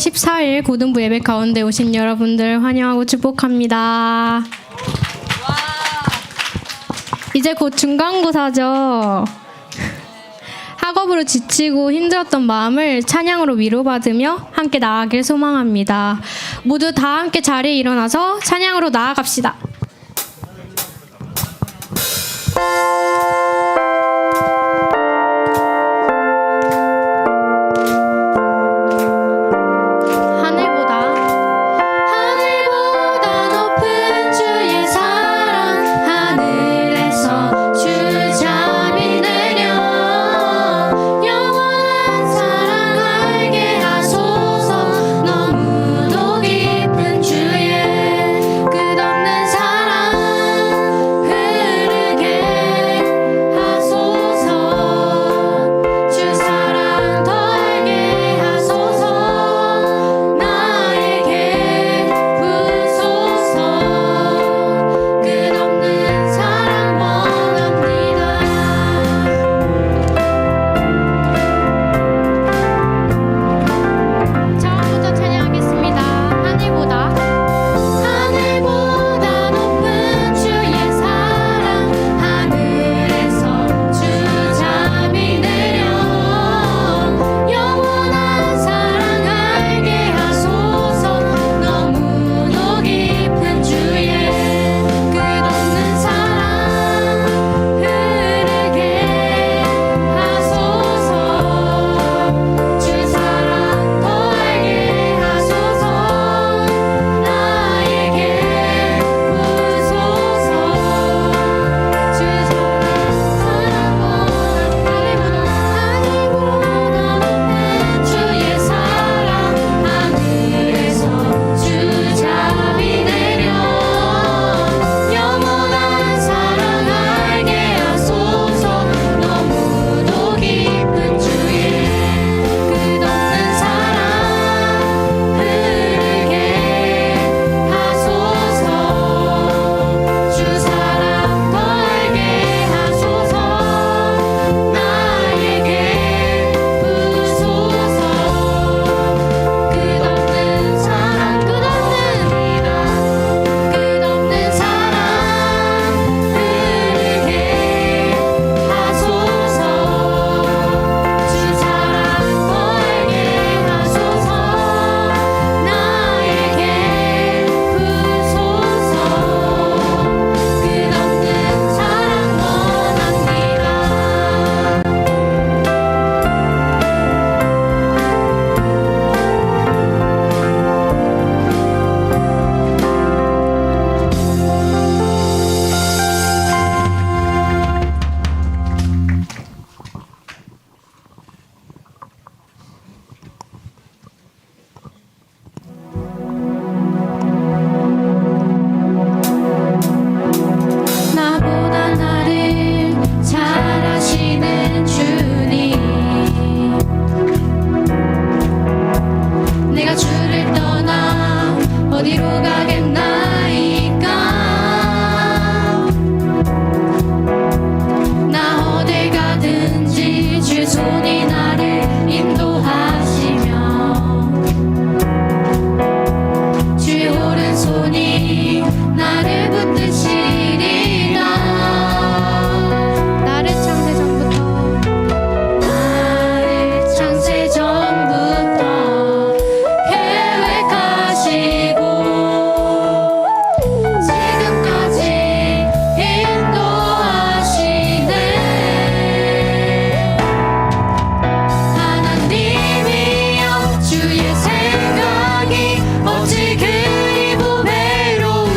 14일 고등부 예배 가운데 오신 여러분들 환영하고 축복합니다. 이제 곧 중간고사죠. 학업으로 지치고 힘들었던 마음을 찬양으로 위로받으며 함께 나아가길 소망합니다. 모두 다 함께 자리에 일어나서 찬양으로 나아갑시다. 어찌 그리 보배로우신지요.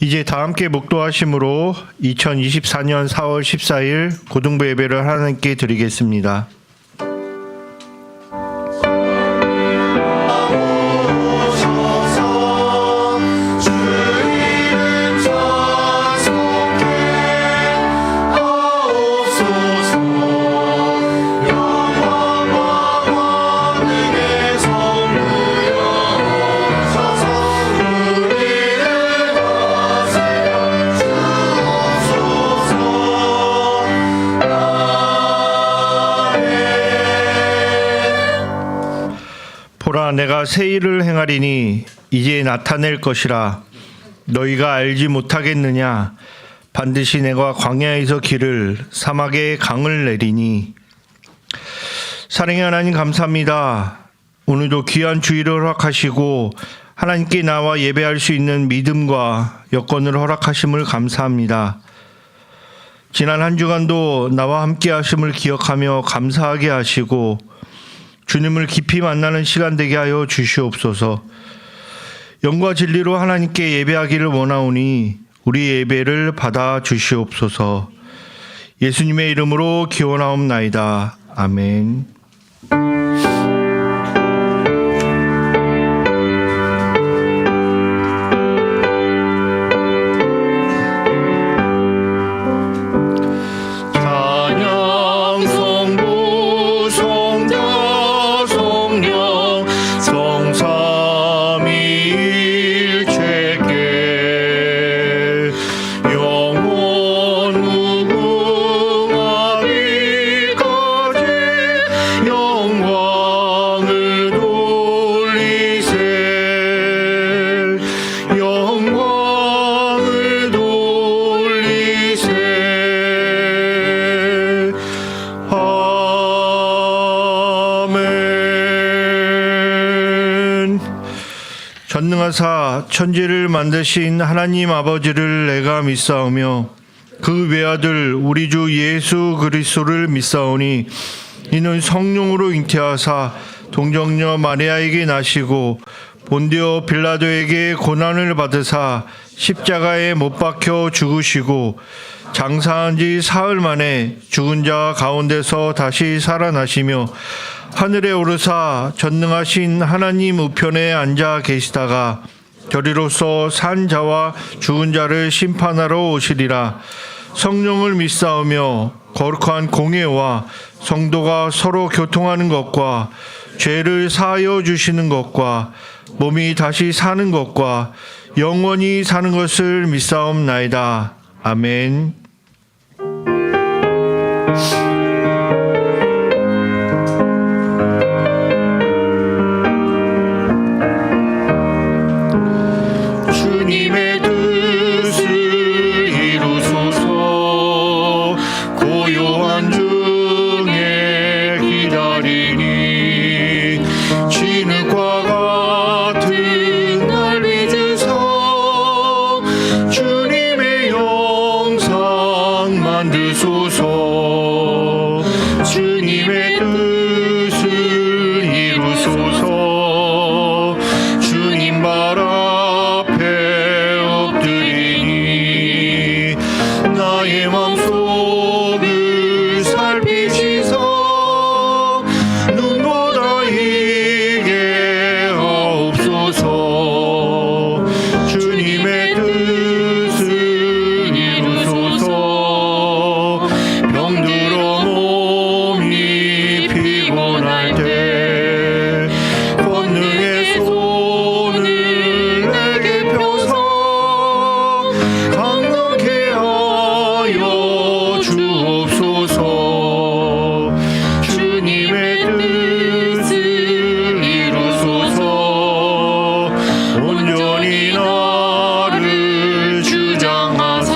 이제 다 함께 묵도하심으로 2024년 4월 14일 고등부 예배를 하나님께 드리겠습니다. 보라, 내가 새 일을 행하리니 이제 나타낼 것이라. 너희가 알지 못하겠느냐? 반드시 내가 광야에서 길을, 사막에 강을 내리니. 사랑의 하나님, 감사합니다. 오늘도 귀한 주일을 허락하시고 하나님께 나와 예배할 수 있는 믿음과 여건을 허락하심을 감사합니다. 지난 한 주간도 나와 함께 하심을 기억하며 감사하게 하시고 주님을 깊이 만나는 시간 되게 하여 주시옵소서. 영과 진리로 하나님께 예배하기를 원하오니 우리 예배를 받아 주시옵소서. 예수님의 이름으로 기원하옵나이다. 아멘. 전능하사 천지를 만드신 하나님 아버지를 내가 믿사오며 그 외아들 우리 주 예수 그리스도를 믿사오니 이는 성령으로 잉태하사 동정녀 마리아에게 나시고 본디오 빌라도에게 고난을 받으사 십자가에 못 박혀 죽으시고 장사한 지 사흘 만에 죽은 자 가운데서 다시 살아나시며 하늘에 오르사 전능하신 하나님 우편에 앉아 계시다가 저리로서 산 자와 죽은 자를 심판하러 오시리라. 성령을 믿사오며 거룩한 공예와 성도가 서로 교통하는 것과 죄를 사하여 주시는 것과 몸이 다시 사는 것과 영원히 사는 것을 믿사옵나이다. 아멘. 주님의 뜻을 이루소서. 주님 발 앞에 엎드리니 나의 맘속을 살피시사 눈보다 이게 하옵소서. 주님의 뜻을 이루소서. 병들어 몸이 피곤할 때 권능의 손을 내게 펴서 강건케 하여 주옵소서. 주님의 뜻을 이루소서. 온전히 나를 주장하사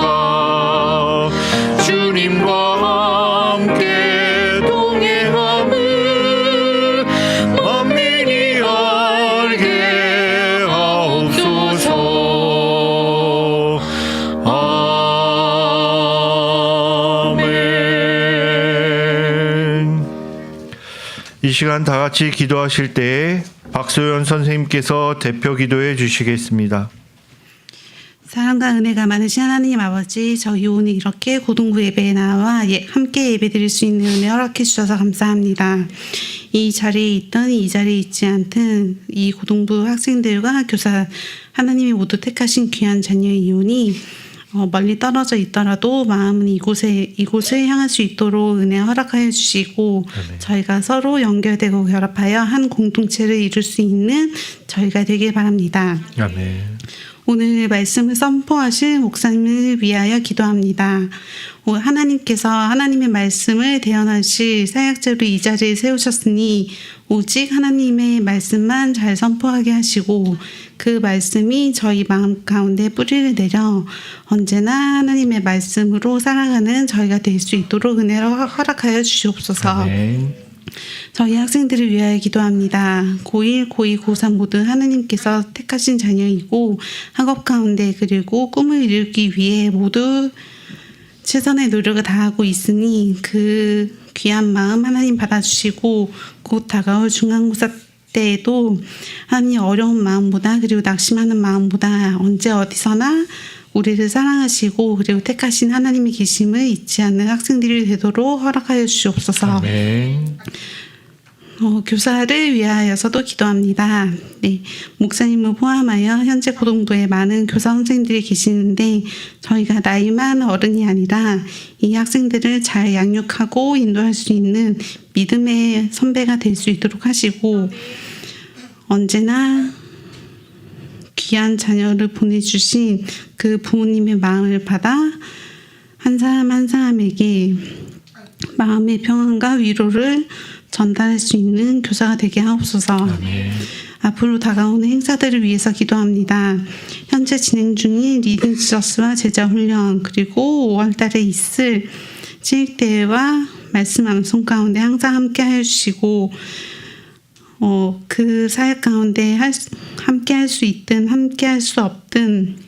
주님과 함께 동행함을 만민이 알게 하옵소서. 아멘. 이 시간 다 같이 기도하실 때 박소연 선생님께서 대표 기도해 주시겠습니다. 사랑과 은혜가 많으신 하나님 아버지, 저희 오늘 이렇게 고등부 예배에 나와 함께 예배드릴 수 있는 은혜 허락해 주셔서 감사합니다. 이 자리에 있던 이 자리에 있지 않던 이 고등부 학생들과 교사, 하나님이 모두 택하신 귀한 자녀 이온이 멀리 떨어져 있더라도 마음은 이곳을 향할 수 있도록 은혜 허락하여 주시고, 아멘. 저희가 서로 연결되고 결합하여 한 공동체를 이룰 수 있는 저희가 되길 바랍니다. 아멘. 오늘 말씀을 선포하실 목사님을 위하여 기도합니다. 하나님께서 하나님의 말씀을 대언하실 사역자로 이 자리에 세우셨으니 오직 하나님의 말씀만 잘 선포하게 하시고, 그 말씀이 저희 마음 가운데 뿌리를 내려 언제나 하나님의 말씀으로 살아가는 저희가 될 수 있도록 은혜를 허락하여 주시옵소서. 아멘. 저희 학생들을 위하여 기도합니다. 고1, 고2, 고3 모두 하나님께서 택하신 자녀이고 학업 가운데 그리고 꿈을 이루기 위해 모두 최선의 노력을 다하고 있으니 그 귀한 마음 하나님 받아주시고, 곧 다가올 중간고사 때에도 하나님 어려운 마음보다 그리고 낙심하는 마음보다 언제 어디서나 우리를 사랑하시고 그리고 택하신 하나님의 계심을 잊지 않는 학생들이 되도록 허락하여 주시옵소서. 아멘. 교사를 위하여서도 기도합니다. 네, 목사님을 포함하여 현재 고등부에 많은 교사 선생님들이 계시는데 저희가 나이만 어른이 아니라 이 학생들을 잘 양육하고 인도할 수 있는 믿음의 선배가 될 수 있도록 하시고, 언제나 귀한 자녀를 보내주신 그 부모님의 마음을 받아 한 사람 한 사람에게 마음의 평안과 위로를 전달할 수 있는 교사가 되게 하옵소서. 아멘. 앞으로 다가오는 행사들을 위해서 기도합니다. 현재 진행 중인 리딩 지저스와 제자 훈련, 그리고 5월 달에 있을 체육대회와 말씀 암송 가운데 항상 함께 해주시고, 그 사역 가운데 함께 할 수 있든 함께 할 수 없든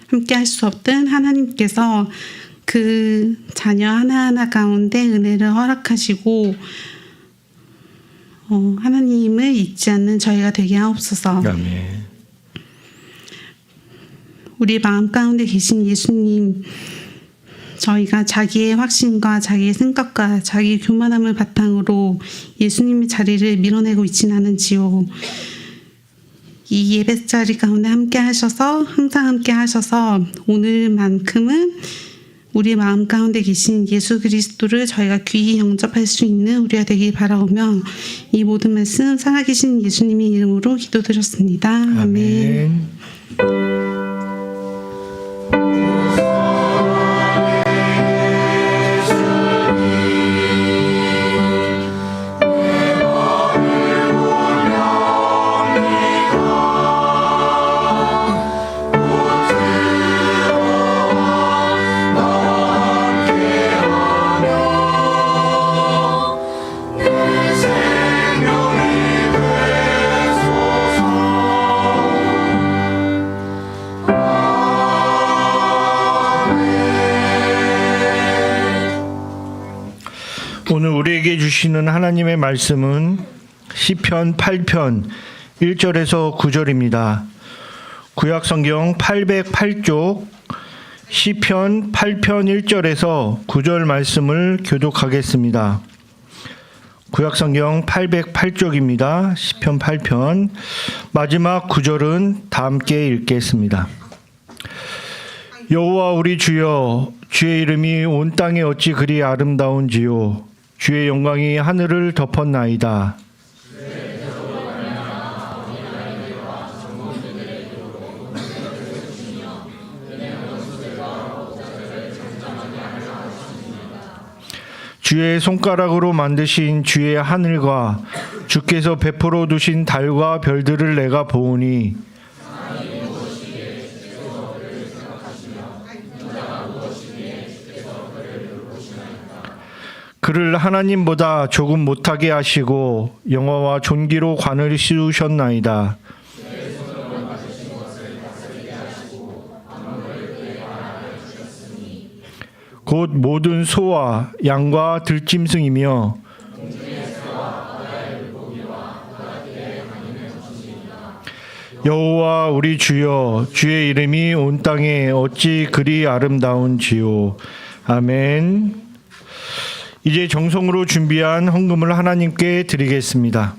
함께 할 수 없든 하나님께서 그 자녀 하나하나 가운데 은혜를 허락하시고 하나님을 잊지 않는 저희가 되게 하옵소서. 아멘. 우리 마음 가운데 계신 예수님, 저희가 자기의 확신과 자기의 생각과 자기의 교만함을 바탕으로 예수님의 자리를 밀어내고 있지는 않은지요. 이 예배 자리 가운데 함께 하셔서 항상 함께 하셔서 오늘만큼은 우리 마음 가운데 계신 예수 그리스도를 저희가 귀히 영접할 수 있는 우리가 되길 바라오며, 이 모든 말씀 살아계신 예수님의 이름으로 기도드렸습니다. 아멘. 아멘. 오늘 우리에게 주시는 하나님의 말씀은 시편 8편 1절에서 9절입니다. 구약성경 808쪽 시편 8편 1절에서 9절 말씀을 교독하겠습니다. 구약성경 808쪽입니다. 시편 8편 마지막 9절은 다 함께 읽겠습니다. 여호와 우리 주여, 주의 이름이 온 땅에 어찌 그리 아름다운지요. 주의 영광이 하늘을 덮었나이다. 주의 손가락으로 만드신 주의 하늘과 주께서 베풀어 두신 달과 별들을 내가 보오니 그를 하나님보다 조금 못하게 하시고 영화와 존귀로 관을 씌우셨나이다. 곧 모든 소와 양과 들짐승이며 여호와 우리 주여, 주의 이름이 온 땅에 어찌 그리 아름다운지요. 아멘. 이제 정성으로 준비한 헌금을 하나님께 드리겠습니다.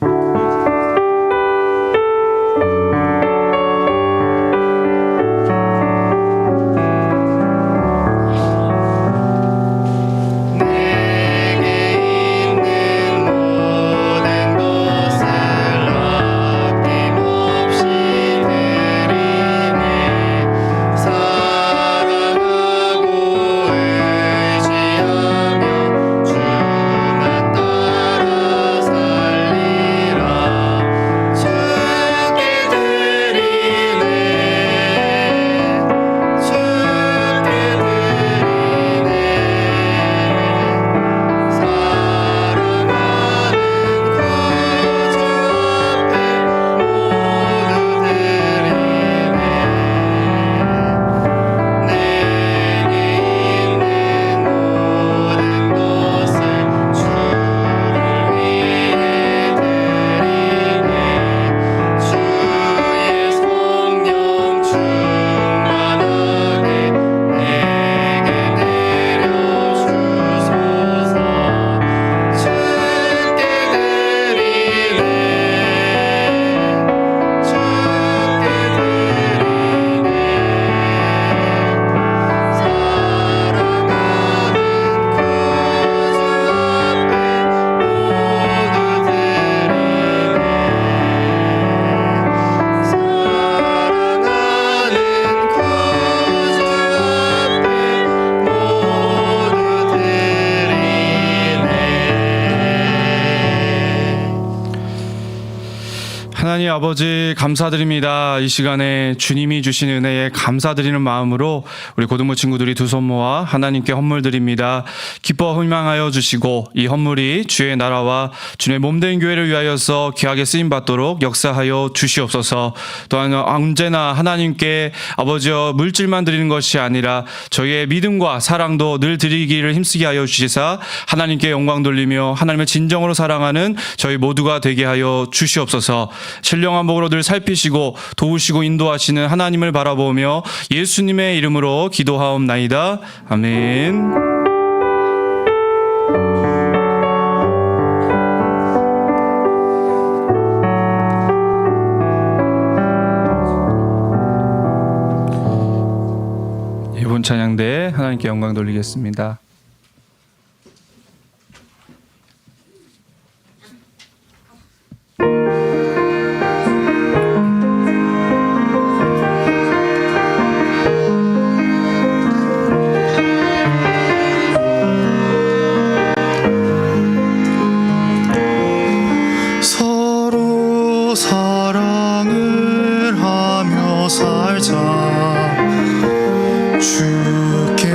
하나님 아버지 감사드립니다. 이 시간에 주님이 주신 은혜에 감사드리는 마음으로 우리 고등부 친구들이 두 손 모아 하나님께 헌물 드립니다. 기뻐 희망하여 주시고 이 헌물이 주의 나라와 주의 몸된 교회를 위하여서 귀하게 쓰임받도록 역사하여 주시옵소서. 또한 언제나 하나님께 아버지여 물질만 드리는 것이 아니라 저희의 믿음과 사랑도 늘 드리기를 힘쓰게 하여 주시사 하나님께 영광 돌리며 하나님의 진정으로 사랑하는 저희 모두가 되게 하여 주시옵소서. 신령한 복으로 늘 살피시고 도우시고 인도하시는 하나님을 바라보며 예수님의 이름으로 기도하옵나이다. 아멘. 이번 찬양대 하나님께 영광 돌리겠습니다. 사랑을 하며 살자 주께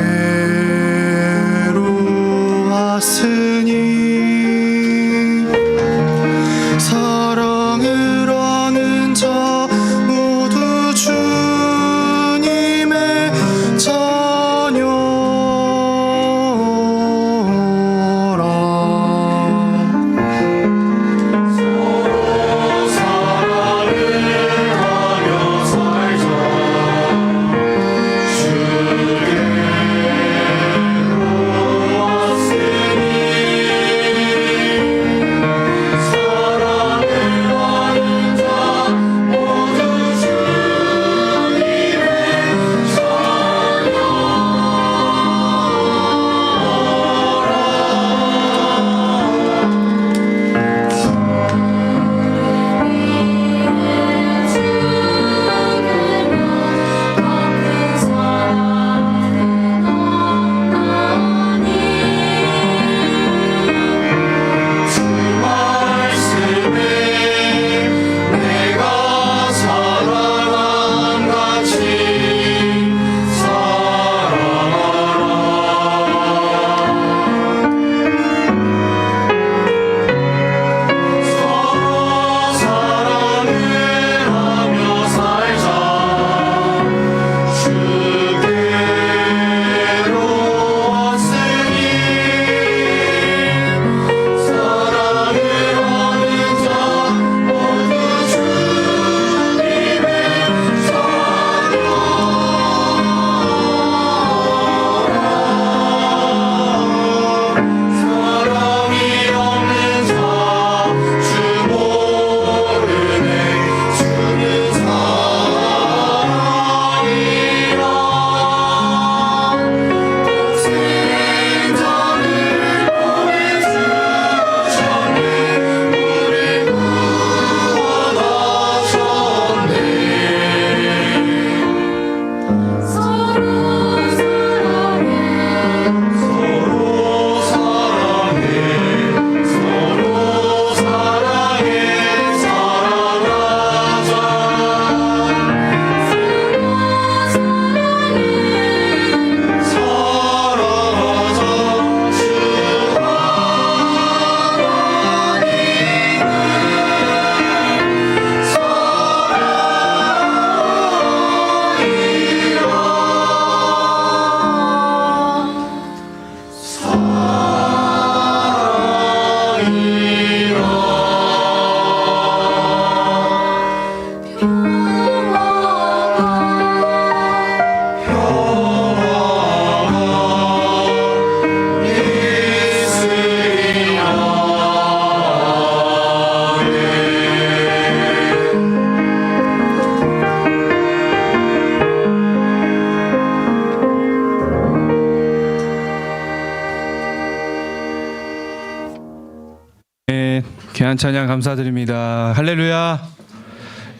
귀한 찬양 감사드립니다. 할렐루야.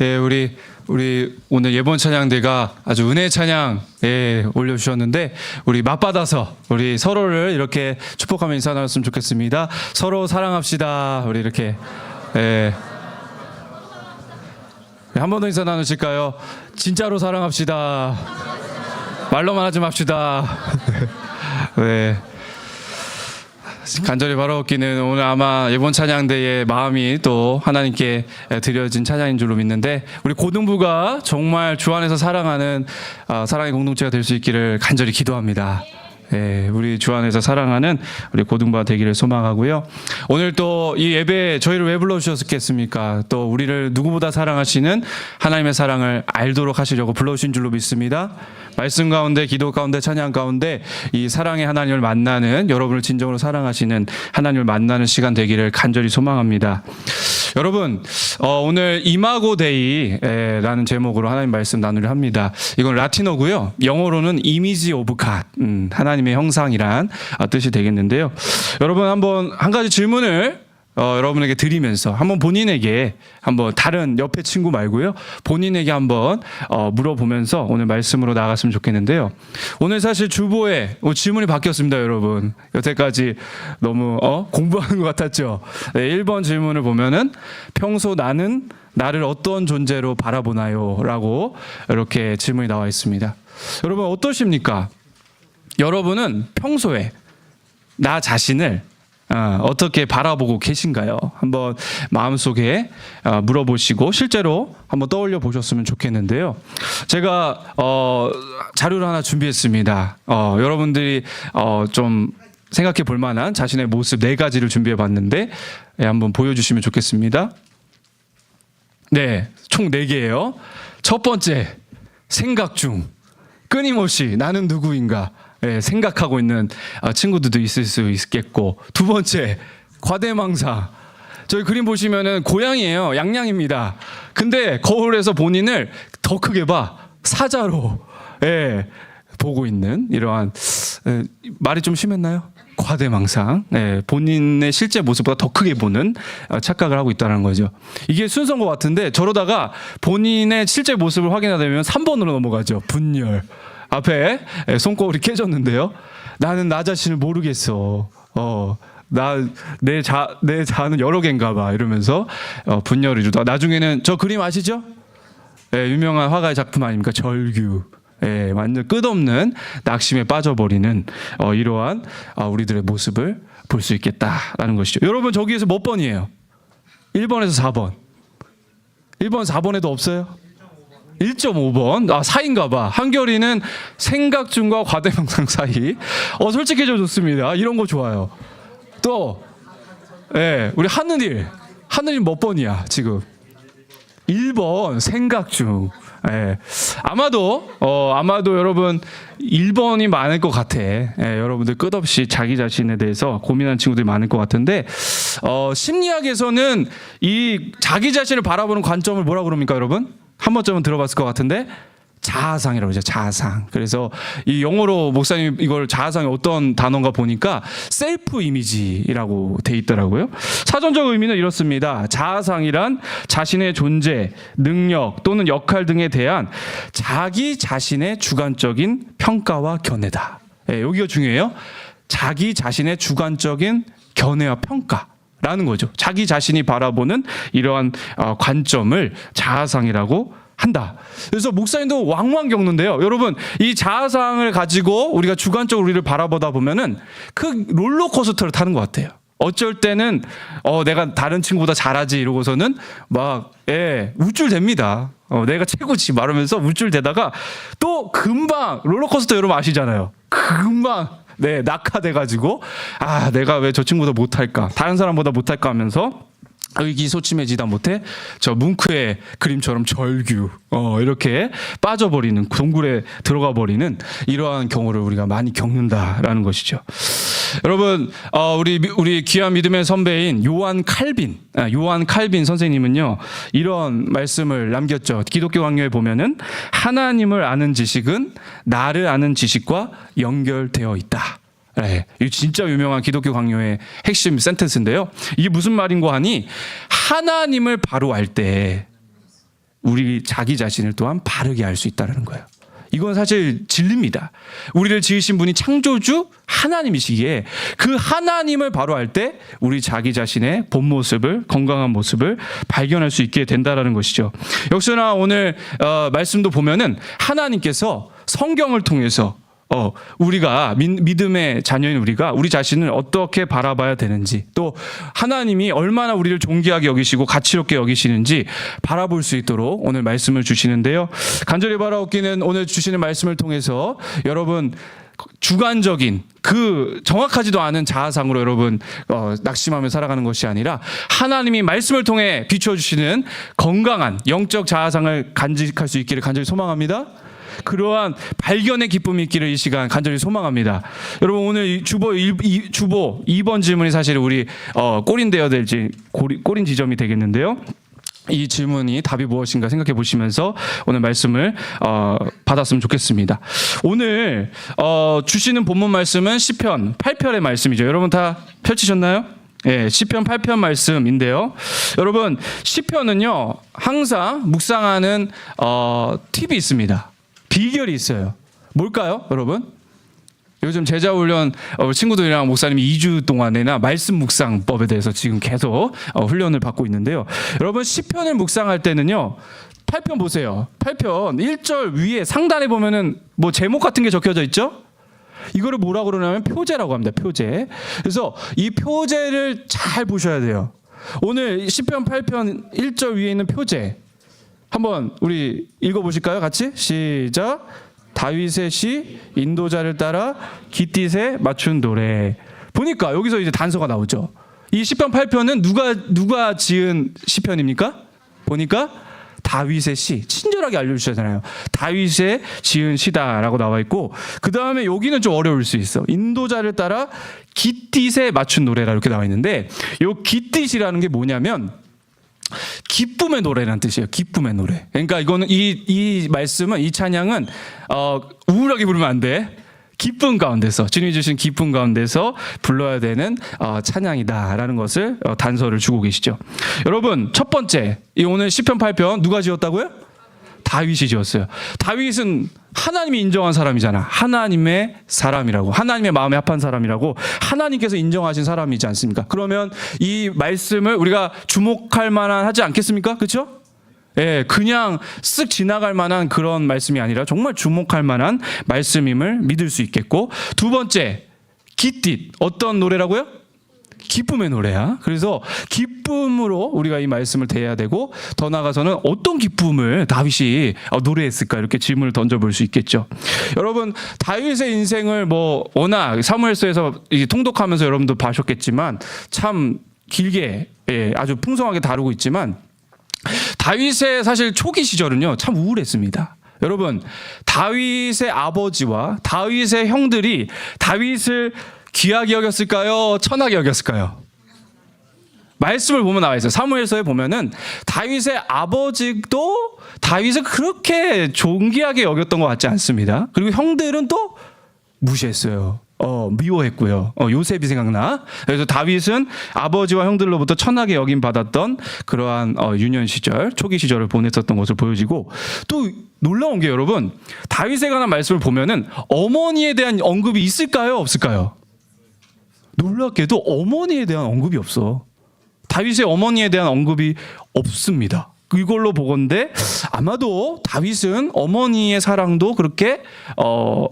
예, 우리 오늘 예본 찬양대가 아주 은혜 찬양 올려주셨는데 우리 맞받아서 우리 서로를 이렇게 축복하며 인사 나눴으면 좋겠습니다. 서로 사랑합시다. 우리 이렇게 한 번 더 인사 나누실까요? 진짜로 사랑합시다. 말로만 하지 맙시다. 네. 간절히 바라옵기는 오늘 아마 이번 찬양대의 마음이 또 하나님께 드려진 찬양인 줄로 믿는데 우리 고등부가 정말 주 안에서 사랑하는 사랑의 공동체가 될 수 있기를 간절히 기도합니다. 예, 우리 주 안에서 사랑하는 우리 고등부가 되기를 소망하고요. 오늘 또 이 예배에 저희를 왜 불러주셨겠습니까? 또 우리를 누구보다 사랑하시는 하나님의 사랑을 알도록 하시려고 불러주신 줄로 믿습니다. 말씀 가운데, 기도 가운데, 찬양 가운데 이 사랑의 하나님을 만나는, 여러분을 진정으로 사랑하시는 하나님을 만나는 시간 되기를 간절히 소망합니다. 여러분, 오늘 이마고 데이라는 제목으로 하나님 말씀 나누려 합니다. 이건 라틴어고요. 영어로는 이미지 오브 갓, 하나님의 형상이란 뜻이 되겠는데요. 여러분 한번 한 가지 질문을 여러분에게 드리면서 한번 본인에게 한번 다른 옆에 친구 말고요. 본인에게 한번 물어보면서 오늘 말씀으로 나갔으면 좋겠는데요. 오늘 사실 주보에 질문이 바뀌었습니다, 여러분. 여태까지 너무 공부하는 것 같았죠. 네, 1번 질문을 보면은 평소 나는 나를 어떤 존재로 바라보나요? 라고 이렇게 질문이 나와 있습니다. 여러분 어떠십니까? 여러분은 평소에 나 자신을 어떻게 바라보고 계신가요? 한번 마음속에 물어보시고 실제로 한번 떠올려 보셨으면 좋겠는데요. 제가 자료를 하나 준비했습니다. 여러분들이 좀 생각해 볼 만한 자신의 모습 4가지를 준비해 봤는데 한번 보여주시면 좋겠습니다. 네, 총 4개예요. 첫 번째, 생각 중. 끊임없이 나는 누구인가 생각하고 있는 친구들도 있을 수 있겠고, 두 번째, 과대망상. 저희 그림 보시면은 고양이에요. 양양입니다. 근데 거울에서 본인을 더 크게 봐. 사자로 보고 있는 이러한, 말이 좀 심했나요? 과대망상. 본인의 실제 모습보다 더 크게 보는 착각을 하고 있다는 거죠. 이게 순서인 것 같은데 저러다가 본인의 실제 모습을 확인하다 보면 3번으로 넘어가죠. 분열. 앞에 손거울이 깨졌는데요. 나는 나 자신을 모르겠어. 내 자아는 여러 개인가 봐. 이러면서 분열을 이루다. 나중에는 저 그림 아시죠? 유명한 화가의 작품 아닙니까? 절규. 완전 끝없는 낙심에 빠져버리는 이러한 우리들의 모습을 볼 수 있겠다라는 것이죠. 여러분 저기에서 몇 번이에요? 1번에서 4번. 1번 4번에도 없어요? 1.5번. 4인가 봐. 한결이는 생각 중과 과대망상 사이. 솔직해져 좋습니다. 이런 거 좋아요. 또 우리 하늘이 몇 번이야 지금? 1번 생각 중. 아마도 여러분 1번이 많을 것 같아. 여러분들 끝없이 자기 자신에 대해서 고민하는 친구들이 많을 것 같은데 심리학에서는 이 자기 자신을 바라보는 관점을 뭐라고 그럽니까, 여러분? 한 번쯤은 들어봤을 것 같은데 자아상이라고 하죠. 자아상. 그래서 이 영어로 목사님 이걸 자아상이 어떤 단어인가 보니까 셀프 이미지라고 돼 있더라고요. 사전적 의미는 이렇습니다. 자아상이란 자신의 존재, 능력 또는 역할 등에 대한 자기 자신의 주관적인 평가와 견해다. 여기가 중요해요. 자기 자신의 주관적인 견해와 평가라는 거죠. 자기 자신이 바라보는 이러한 관점을 자아상이라고 한다. 그래서 목사님도 왕왕 겪는데요. 여러분, 이 자아상을 가지고 우리가 주관적으로 우리를 바라보다 보면은 그 롤러코스터를 타는 것 같아요. 어쩔 때는 내가 다른 친구보다 잘하지 이러고서는 막 우쭐댑니다. 내가 최고지 말하면서 우쭐대다가 또 금방 롤러코스터 여러분 아시잖아요. 금방 낙하돼가지고 내가 왜 저 친구보다 못할까, 다른 사람보다 못할까 하면서 의기소침해지다 못해 저 뭉크의 그림처럼 절규 이렇게 빠져버리는, 동굴에 들어가 버리는 이러한 경우를 우리가 많이 겪는다라는 것이죠. 여러분 우리 귀한 믿음의 선배인 요한 칼빈 선생님은요 이런 말씀을 남겼죠. 기독교 강요에 보면은 하나님을 아는 지식은 나를 아는 지식과 연결되어 있다. 네, 이 진짜 유명한 기독교 강요의 핵심 센텐스인데요. 이게 무슨 말인고 하니 하나님을 바로 알 때 우리 자기 자신을 또한 바르게 알 수 있다는 거예요. 이건 사실 진리입니다. 우리를 지으신 분이 창조주 하나님이시기에 그 하나님을 바로 알 때 우리 자기 자신의 본 모습을, 건강한 모습을 발견할 수 있게 된다는 것이죠. 역시나 오늘 말씀도 보면은 하나님께서 성경을 통해서 우리가 믿음의 자녀인 우리가 우리 자신을 어떻게 바라봐야 되는지, 또 하나님이 얼마나 우리를 존귀하게 여기시고 가치롭게 여기시는지 바라볼 수 있도록 오늘 말씀을 주시는데요. 간절히 바라옵기는 오늘 주시는 말씀을 통해서 여러분 주관적인 그 정확하지도 않은 자아상으로 여러분 낙심하며 살아가는 것이 아니라 하나님이 말씀을 통해 비춰주시는 건강한 영적 자아상을 간직할 수 있기를 간절히 소망합니다. 그러한 발견의 기쁨이 있기를 이 시간 간절히 소망합니다. 여러분 오늘 주보 2번 질문이 사실 우리 꼬린되어야 될지 꼬린 지점이 되겠는데요. 이 질문이 답이 무엇인가 생각해 보시면서 오늘 말씀을 받았으면 좋겠습니다. 오늘 주시는 본문 말씀은 시편 8편의 말씀이죠. 여러분 다 펼치셨나요? 예, 시편 8편 말씀인데요. 여러분 시편은요 항상 묵상하는 팁이 있습니다. 비결이 있어요. 뭘까요, 여러분? 요즘 제자훈련 친구들이랑 목사님이 2주 동안이나 말씀 묵상법에 대해서 지금 계속 훈련을 받고 있는데요. 여러분 시편을 묵상할 때는요. 8편 보세요. 8편 1절 위에 상단에 보면은 뭐 제목 같은 게 적혀져 있죠? 이거를 뭐라고 그러냐면 표제라고 합니다. 표제. 그래서 이 표제를 잘 보셔야 돼요. 오늘 시편 8편 1절 위에 있는 표제 한번 우리 읽어보실까요? 같이 시작. 다윗의 시 인도자를 따라 깃딧에 맞춘 노래. 보니까 여기서 이제 단서가 나오죠. 이 시편 8편은 누가 지은 시편입니까? 보니까 다윗의 시. 친절하게 알려주셨잖아요. 다윗의 지은 시다라고 나와 있고 그 다음에 여기는 좀 어려울 수 있어. 인도자를 따라 깃딧에 맞춘 노래라 이렇게 나와 있는데 요 깃딧이라는 게 뭐냐면 기쁨의 노래라는 뜻이에요. 기쁨의 노래. 그러니까 이거는 이 말씀은 이 찬양은 우울하게 부르면 안 돼. 기쁨 가운데서 주님이 주신 기쁨 가운데서 불러야 되는 찬양이다라는 것을 단서를 주고 계시죠. 여러분 첫 번째 이 오늘 시편 8편 누가 지었다고요? 다윗이 지었어요. 다윗은 하나님이 인정한 사람이잖아. 하나님의 사람이라고, 하나님의 마음에 합한 사람이라고 하나님께서 인정하신 사람이지 않습니까? 그러면 이 말씀을 우리가 주목할 만한 하지 않겠습니까? 그렇죠? 예, 그냥 쓱 지나갈 만한 그런 말씀이 아니라 정말 주목할 만한 말씀임을 믿을 수 있겠고, 두 번째 깃딧 어떤 노래라고요? 기쁨의 노래야. 그래서 기쁨으로 우리가 이 말씀을 대해야 되고, 더 나아가서는 어떤 기쁨을 다윗이 노래했을까 이렇게 질문을 던져볼 수 있겠죠. 여러분 다윗의 인생을 뭐 워낙 사무엘서에서 통독하면서 여러분도 봐셨겠지만 참 길게 아주 풍성하게 다루고 있지만 다윗의 사실 초기 시절은요 참 우울했습니다. 여러분 다윗의 아버지와 다윗의 형들이 다윗을 귀하게 여겼을까요? 천하게 여겼을까요? 말씀을 보면 나와 있어요. 사무엘서에 보면은 다윗의 아버지도 다윗을 그렇게 존귀하게 여겼던 것 같지 않습니다. 그리고 형들은 또 무시했어요. 미워했고요. 요셉이 생각나. 그래서 다윗은 아버지와 형들로부터 천하게 여김 받았던 그러한 유년 시절, 초기 시절을 보냈었던 것을 보여지고, 또 놀라운 게 여러분 다윗에 관한 말씀을 보면은 어머니에 대한 언급이 있을까요? 없을까요? 놀랍게도 어머니에 대한 언급이 없어. 다윗의 어머니에 대한 언급이 없습니다. 이걸로 보건대 아마도 다윗은 어머니의 사랑도 그렇게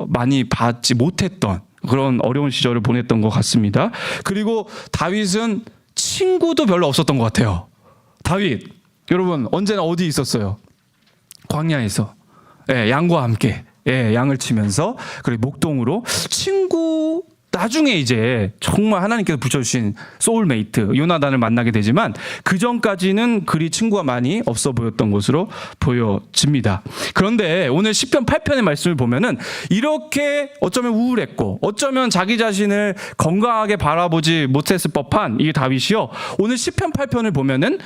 많이 받지 못했던 그런 어려운 시절을 보냈던 것 같습니다. 그리고 다윗은 친구도 별로 없었던 것 같아요. 다윗 여러분 언제나 어디 있었어요? 광야에서 양과 함께 양을 치면서 그리고 목동으로 친구, 나중에 이제 정말 하나님께서 붙여주신 소울메이트 요나단을 만나게 되지만 그 전까지는 그리 친구가 많이 없어 보였던 것으로 보여집니다. 그런데 오늘 시편 8편의 말씀을 보면은 이렇게 어쩌면 우울했고 어쩌면 자기 자신을 건강하게 바라보지 못했을 법한 이 다윗이요, 오늘 시편 8편을 보면은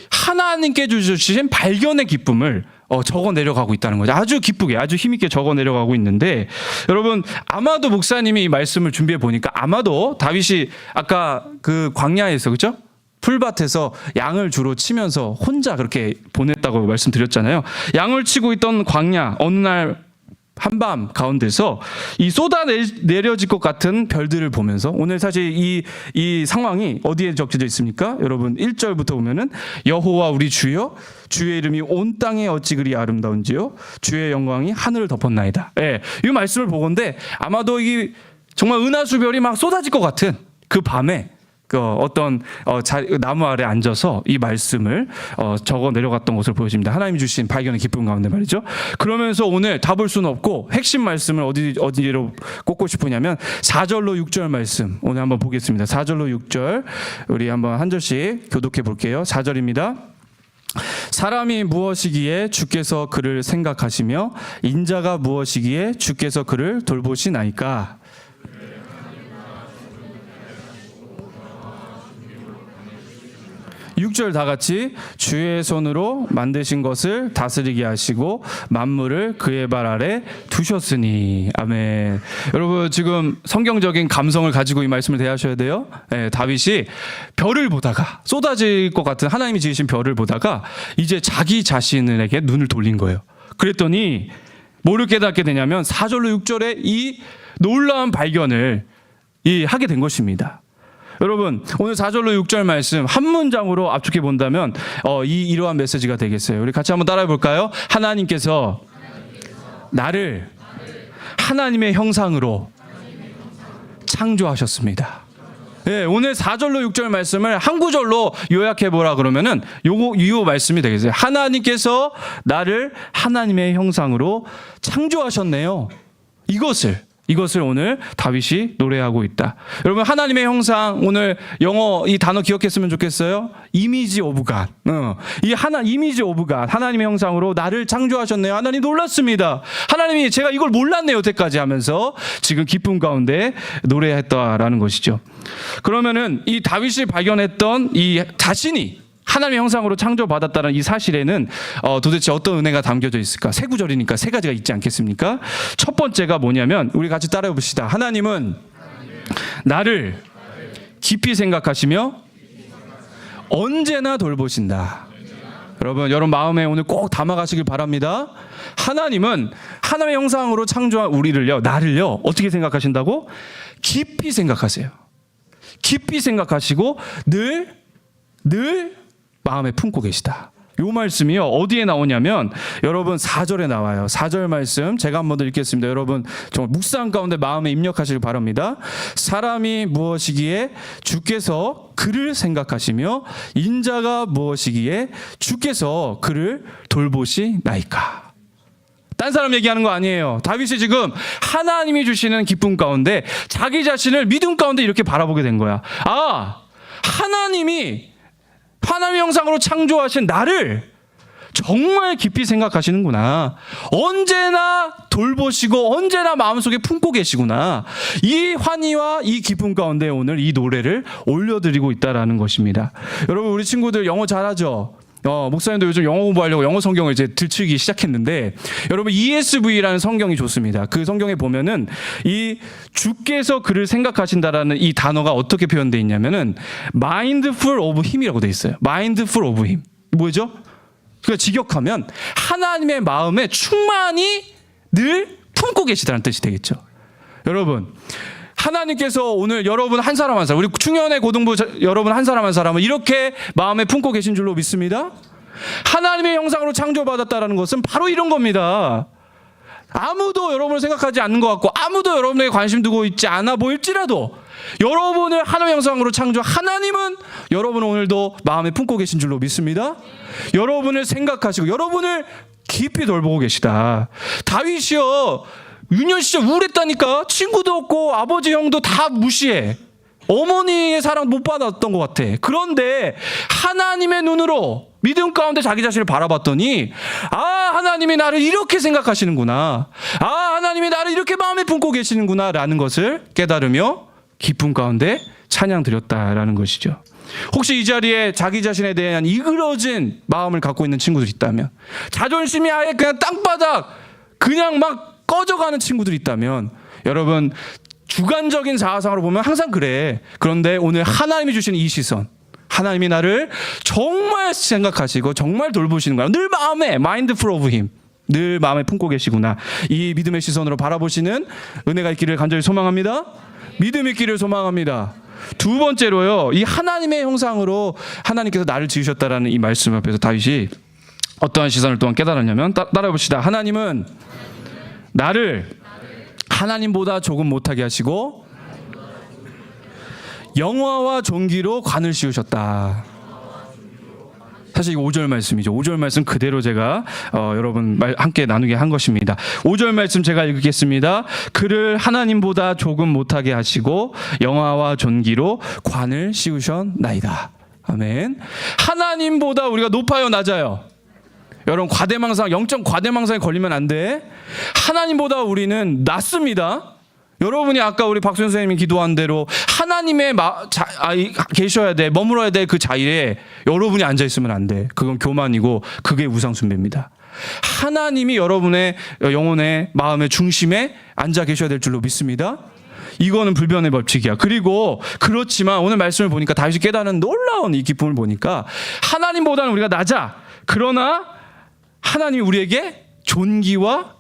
하나님께 주신 발견의 기쁨을 적어 내려가고 있다는 거죠. 아주 기쁘게, 아주 힘있게 적어 내려가고 있는데, 여러분 아마도 목사님이 이 말씀을 준비해 보니까 아마도 다윗이 아까 그 광야에서, 그죠? 풀밭에서 양을 주로 치면서 혼자 그렇게 보냈다고 말씀드렸잖아요. 양을 치고 있던 광야 어느 날 한밤 가운데서 이 쏟아 내려질 것 같은 별들을 보면서, 오늘 사실 이 상황이 어디에 적혀져 있습니까? 여러분 1절부터 보면은 여호와 우리 주여 주의 이름이 온 땅에 어찌 그리 아름다운지요 주의 영광이 하늘을 덮었나이다. 예, 이 말씀을 보건대 아마도 이 정말 은하수별이 막 쏟아질 것 같은 그 밤에 어떤 나무 아래 앉아서 이 말씀을 적어 내려갔던 것을 보여집니다. 하나님이 주신 발견의 기쁨 가운데 말이죠. 그러면서 오늘 다 볼 수는 없고 핵심 말씀을 어디로 꽂고 싶으냐면 4절로 6절 말씀 오늘 한번 보겠습니다. 4절로 6절 우리 한번 한 절씩 교독해 볼게요. 4절입니다. 사람이 무엇이기에 주께서 그를 생각하시며 인자가 무엇이기에 주께서 그를 돌보시나이까. 6절 다 같이 주의 손으로 만드신 것을 다스리게 하시고 만물을 그의 발 아래 두셨으니. 아멘. 여러분 지금 성경적인 감성을 가지고 이 말씀을 대하셔야 돼요. 네, 다윗이 별을 보다가 쏟아질 것 같은 하나님이 지으신 별을 보다가 이제 자기 자신에게 눈을 돌린 거예요. 그랬더니 뭐를 깨닫게 되냐면 4절로 6절에 이 놀라운 발견을 하게 된 것입니다. 여러분 오늘 4절로 6절 말씀 한 문장으로 압축해 본다면 이러한 메시지가 되겠어요. 우리 같이 한번 따라해 볼까요? 하나님께서 나를 하나님의 형상으로 창조하셨습니다. 네, 오늘 4절로 6절 말씀을 한 구절로 요약해 보라 그러면은 요 말씀이 되겠어요. 하나님께서 나를 하나님의 형상으로 창조하셨네요. 이것을 오늘 다윗이 노래하고 있다. 여러분 하나님의 형상, 오늘 영어 이 단어 기억했으면 좋겠어요. 이미지 오브 갓. 이미지 오브 갓. 하나님의 형상으로 나를 창조하셨네요. 하나님 놀랐습니다. 하나님이 제가 이걸 몰랐네요 여태까지 하면서 지금 기쁨 가운데 노래했다라는 것이죠. 그러면은 이 다윗이 발견했던 이 자신이 하나님의 형상으로 창조받았다는 이 사실에는 도대체 어떤 은혜가 담겨져 있을까? 세 구절이니까 세 가지가 있지 않겠습니까? 첫 번째가 뭐냐면 우리 같이 따라해 봅시다. 하나님은 나를 깊이 생각하시며 언제나 돌보신다. 여러분 마음에 오늘 꼭 담아가시길 바랍니다. 하나님은 하나님의 형상으로 창조한 나를요 어떻게 생각하신다고? 깊이 생각하세요. 깊이 생각하시고 늘 마음에 품고 계시다. 요 말씀이요 어디에 나오냐면 여러분 4절에 나와요. 4절 말씀 제가 한번 더 읽겠습니다. 여러분 정말 묵상 가운데 마음에 입력하시길 바랍니다. 사람이 무엇이기에 주께서 그를 생각하시며 인자가 무엇이기에 주께서 그를 돌보시나이까. 딴 사람 얘기하는 거 아니에요. 다윗이 지금 하나님이 주시는 기쁨 가운데 자기 자신을 믿음 가운데 이렇게 바라보게 된 거야. 하나님이 하나님의 형상으로 창조하신 나를 정말 깊이 생각하시는구나. 언제나 돌보시고 언제나 마음속에 품고 계시구나. 이 환희와 이 기쁨 가운데 오늘 이 노래를 올려드리고 있다라는 것입니다. 여러분 우리 친구들 영어 잘하죠? 목사님도 요즘 영어 공부하려고 영어 성경을 이제 들추기 시작했는데 여러분 ESV라는 성경이 좋습니다. 그 성경에 보면은 이 주께서 그를 생각하신다라는 이 단어가 어떻게 표현되어 있냐면은 mindful of him이라고 되어 있어요. mindful of him. 뭐죠? 그러니까 직역하면 하나님의 마음에 충만히 늘 품고 계시다는 뜻이 되겠죠. 여러분 하나님께서 오늘 여러분 한 사람 한 사람, 우리 충현의 고등부 여러분 한 사람 한 사람은 이렇게 마음에 품고 계신 줄로 믿습니다. 하나님의 형상으로 창조받았다는 것은 바로 이런 겁니다. 아무도 여러분을 생각하지 않는 것 같고 아무도 여러분에게 관심 두고 있지 않아 보일지라도 여러분을 하나님의 형상으로 창조 하나님은 여러분을 오늘도 마음에 품고 계신 줄로 믿습니다. 여러분을 생각하시고 여러분을 깊이 돌보고 계시다. 다윗이요 유년 시절 우울했다니까. 친구도 없고 아버지 형도 다 무시해. 어머니의 사랑 못 받았던 것 같아. 그런데 하나님의 눈으로 믿음 가운데 자기 자신을 바라봤더니 하나님이 나를 이렇게 생각하시는구나. 하나님이 나를 이렇게 마음에 품고 계시는구나 라는 것을 깨달으며 기쁨 가운데 찬양 드렸다라는 것이죠. 혹시 이 자리에 자기 자신에 대한 이그러진 마음을 갖고 있는 친구들이 있다면, 자존심이 아예 그냥 땅바닥 그냥 막 꺼져가는 친구들이 있다면, 여러분 주관적인 자아상으로 보면 항상 그래. 그런데 오늘 하나님이 주신 이 시선, 하나님이 나를 정말 생각하시고 정말 돌보시는 거야. 늘 마음에 mindful of him, 늘 마음에 품고 계시구나. 이 믿음의 시선으로 바라보시는 은혜가 있기를 간절히 소망합니다. 믿음 있기를 소망합니다. 두 번째로요, 이 하나님의 형상으로 하나님께서 나를 지으셨다라는 이 말씀 앞에서 다윗이 어떠한 시선을 또한 깨달았냐면, 따라해 봅시다. 하나님은 나를 하나님보다 조금 못하게 하시고 영화와 존귀로 관을 씌우셨다. 사실 이거 5절 말씀이죠. 5절 말씀 그대로 제가 여러분 함께 나누게 한 것입니다. 5절 말씀 제가 읽겠습니다. 그를 하나님보다 조금 못하게 하시고 영화와 존귀로 관을 씌우셨나이다. 아멘. 하나님보다 우리가 높아요, 낮아요? 여러분 과대망상, 영적 과대망상에 걸리면 안 돼. 하나님보다 우리는 낮습니다. 여러분이 아까 우리 박수현 선생님이 기도한 대로 하나님의 계셔야 돼, 머물어야 될 그 자리에 여러분이 앉아 있으면 안 돼. 그건 교만이고 그게 우상숭배입니다. 하나님이 여러분의 영혼의 마음의 중심에 앉아 계셔야 될 줄로 믿습니다. 이거는 불변의 법칙이야. 그리고 그렇지만 오늘 말씀을 보니까 다윗이 깨닫는 놀라운 이 기쁨을 보니까 하나님보다는 우리가 낮아. 그러나 하나님이 우리에게 존귀와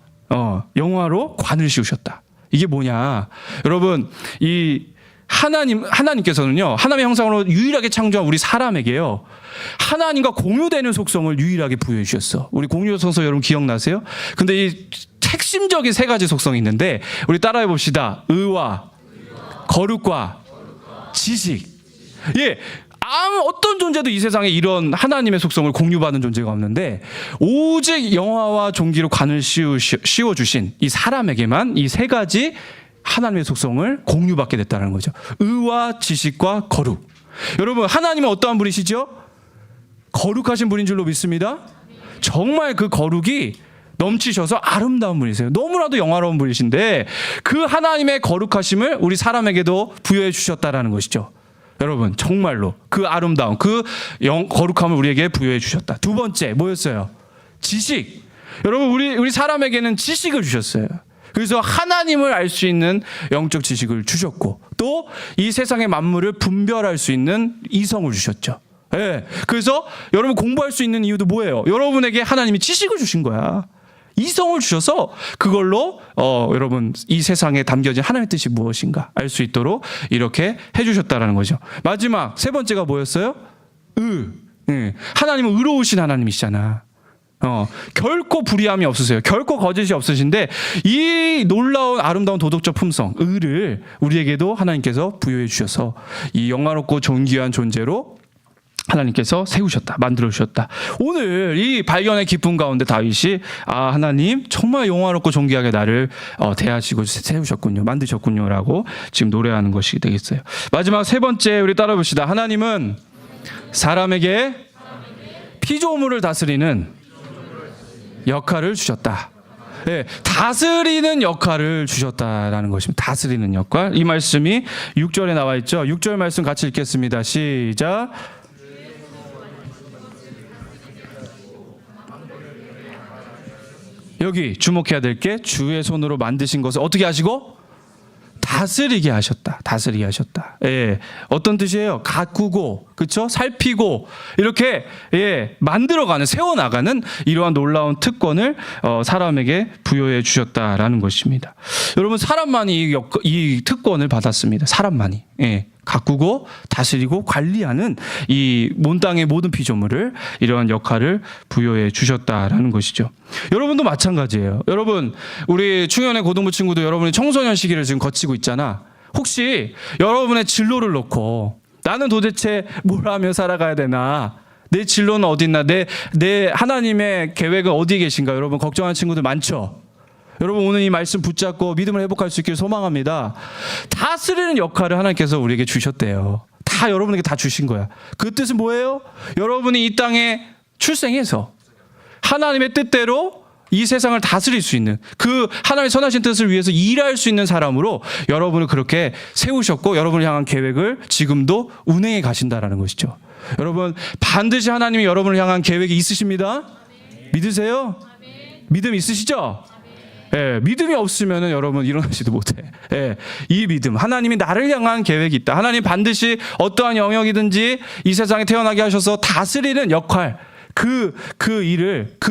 영화로 관을 씌우셨다. 이게 뭐냐? 여러분, 이 하나님께서는요, 하나님의 형상으로 유일하게 창조한 우리 사람에게요, 하나님과 공유되는 속성을 유일하게 부여해 주셨어. 우리 공유성서 여러분 기억나세요? 근데 이 핵심적인 세 가지 속성이 있는데, 우리 따라해 봅시다. 의와 거룩과 지식. 예. 어떤 존재도 이 세상에 이런 하나님의 속성을 공유받는 존재가 없는데, 오직 영화와 존귀로 관을 씌워주신 이 사람에게만 이 세 가지 하나님의 속성을 공유받게 됐다는 거죠. 의와 지식과 거룩. 여러분, 하나님은 어떠한 분이시죠? 거룩하신 분인 줄로 믿습니다. 정말 그 거룩이 넘치셔서 아름다운 분이세요. 너무나도 영화로운 분이신데 그 하나님의 거룩하심을 우리 사람에게도 부여해 주셨다라는 것이죠. 여러분, 정말로 그 아름다운 그 거룩함을 우리에게 부여해 주셨다. 두 번째 뭐였어요? 지식. 여러분, 우리 사람에게는 지식을 주셨어요. 그래서 하나님을 알 수 있는 영적 지식을 주셨고, 또 이 세상의 만물을 분별할 수 있는 이성을 주셨죠. 예. 그래서 여러분 공부할 수 있는 이유도 뭐예요? 여러분에게 하나님이 지식을 주신 거야. 이성을 주셔서 그걸로 여러분 이 세상에 담겨진 하나님의 뜻이 무엇인가 알 수 있도록 이렇게 해주셨다라는 거죠. 마지막 세 번째가 뭐였어요? 하나님은 의로우신 하나님이시잖아. 결코 불의함이 없으세요. 결코 거짓이 없으신데 이 놀라운 아름다운 도덕적 품성, 의를 우리에게도 하나님께서 부여해 주셔서 이 영화롭고 존귀한 존재로 하나님께서 세우셨다, 만들어 주셨다. 오늘 이 발견의 기쁨 가운데 다윗이 하나님 정말 영화롭고 존귀하게 나를 대하시고 세우셨군요, 만드셨군요라고 지금 노래하는 것이 되겠어요. 마지막 세 번째 우리 따라 봅시다. 하나님은 사람에게 피조물을 다스리는 역할을 주셨다. 네, 다스리는 역할을 주셨다라는 것입니다. 다스리는 역할. 이 말씀이 6절에 나와 있죠. 6절 말씀 같이 읽겠습니다. 시작. 여기 주목해야 될 게 주의 손으로 만드신 것을 어떻게 하시고? 다스리게 하셨다. 다스리게 하셨다. 예. 어떤 뜻이에요? 가꾸고, 그렇죠? 살피고 이렇게 만들어가는, 세워나가는 이러한 놀라운 특권을 사람에게 부여해 주셨다라는 것입니다. 여러분, 사람만이 이 특권을 받았습니다. 사람만이. 예. 가꾸고 다스리고 관리하는 이 온 땅의 모든 피조물을 이러한 역할을 부여해 주셨다라는 것이죠. 여러분도 마찬가지예요. 여러분, 우리 충현의 고등부 친구도 여러분이 청소년 시기를 지금 거치고 있잖아. 혹시 여러분의 진로를 놓고 나는 도대체 뭘 하며 살아가야 되나? 내 진로는 어디 있나? 내 하나님의 계획은 어디에 계신가? 여러분 걱정하는 친구들 많죠? 여러분, 오늘 이 말씀 붙잡고 믿음을 회복할 수 있기를 소망합니다. 다스리는 역할을 하나님께서 우리에게 주셨대요. 다 여러분에게 다 주신 거야. 그 뜻은 뭐예요? 여러분이 이 땅에 출생해서 하나님의 뜻대로 이 세상을 다스릴 수 있는 그 하나님의 선하신 뜻을 위해서 일할 수 있는 사람으로 여러분을 그렇게 세우셨고 여러분을 향한 계획을 지금도 운행해 가신다라는 것이죠. 여러분 반드시 하나님이 여러분을 향한 계획이 있으십니다. 믿으세요? 믿음 있으시죠? 예, 믿음이 없으면 여러분 일어나지도 못해. 예, 이 믿음, 하나님이 나를 향한 계획이 있다. 하나님 반드시 어떠한 영역이든지 이 세상에 태어나게 하셔서 다스리는 역할, 그